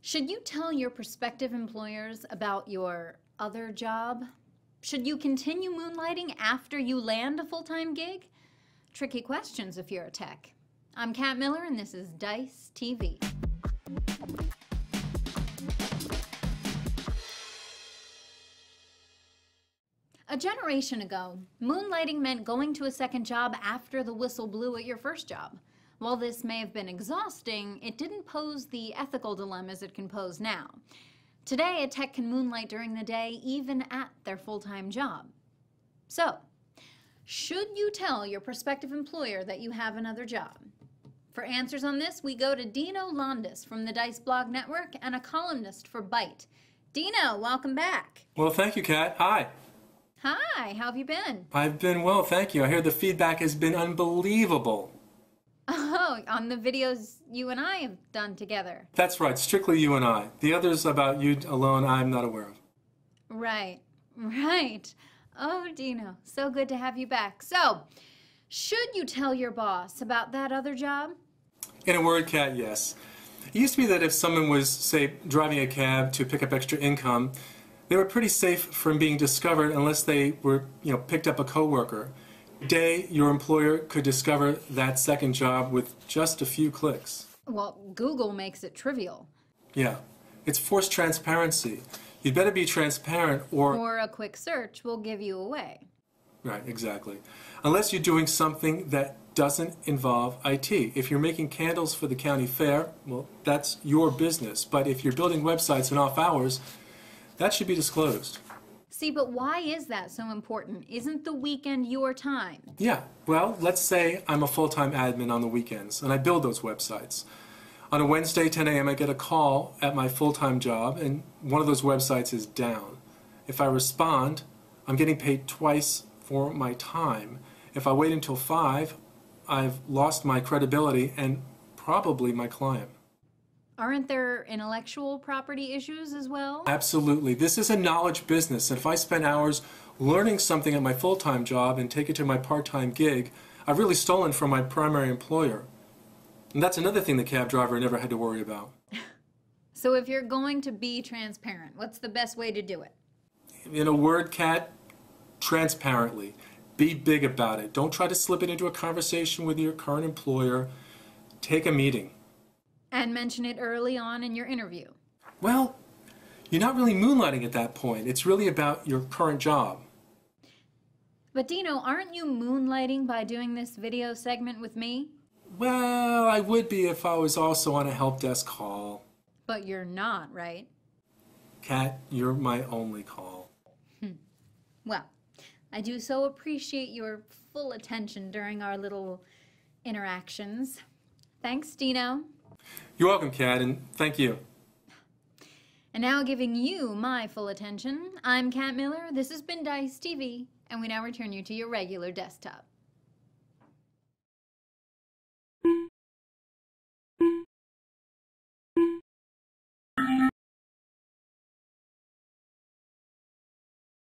Should you tell your prospective employers about your other job? Should you continue moonlighting after you land a full-time gig? Tricky questions if you're a tech. I'm Kat Miller, and this is Dice TV. A generation ago, moonlighting meant going to a second job after the whistle blew at your first job. While this may have been exhausting, it didn't pose the ethical dilemmas it can pose now. Today, a tech can moonlight during the day, even at their full-time job. So, should you tell your prospective employer that you have another job? For answers on this, we go to Dino Landis from the Dice Blog Network and a columnist for Byte. Dino, welcome back. Well, thank you, Kat. Hi. Hi, how have you been? I've been well, thank you. I hear the feedback has been unbelievable. Oh, on the videos you and I have done together. That's right, strictly you and I. The others about you alone, I'm not aware of. Right. Oh, Dino, so good to have you back. So, should you tell your boss about that other job? In a word, Kat, yes. It used to be that if someone was, say, driving a cab to pick up extra income, they were pretty safe from being discovered unless they were, picked up a coworker. Today, your employer could discover that second job with just a few clicks. Well, Google makes it trivial. Yeah, it's forced transparency. You'd better be transparent or a quick search will give you away. Right, exactly. Unless you're doing something that doesn't involve IT. If you're making candles for the county fair, well, that's your business. But if you're building websites in off hours, that should be disclosed. See, but why is that so important? Isn't the weekend your time? Yeah, well, let's say I'm a full-time admin on the weekends, and I build those websites. On a Wednesday, 10 a.m., I get a call at my full-time job, and one of those websites is down. If I respond, I'm getting paid twice for my time. If I wait until 5, I've lost my credibility and probably my client. Aren't there intellectual property issues as well? Absolutely. This is a knowledge business, and if I spend hours learning something at my full-time job and take it to my part-time gig, I've really stolen from my primary employer. And that's another thing the cab driver never had to worry about. So if you're going to be transparent, what's the best way to do it? In a word, Kat, transparently. Be big about it. Don't try to slip it into a conversation with your current employer. Take a meeting. And mention it early on in your interview. Well, you're not really moonlighting at that point. It's really about your current job. But Dino, aren't you moonlighting by doing this video segment with me? Well, I would be if I was also on a help desk call. But you're not, right? Kat, you're my only call. Well, I do so appreciate your full attention during our little interactions. Thanks, Dino. You're welcome, Kat, and thank you. And now giving you my full attention, I'm Kat Miller, this has been Dice TV, and we now return you to your regular desktop.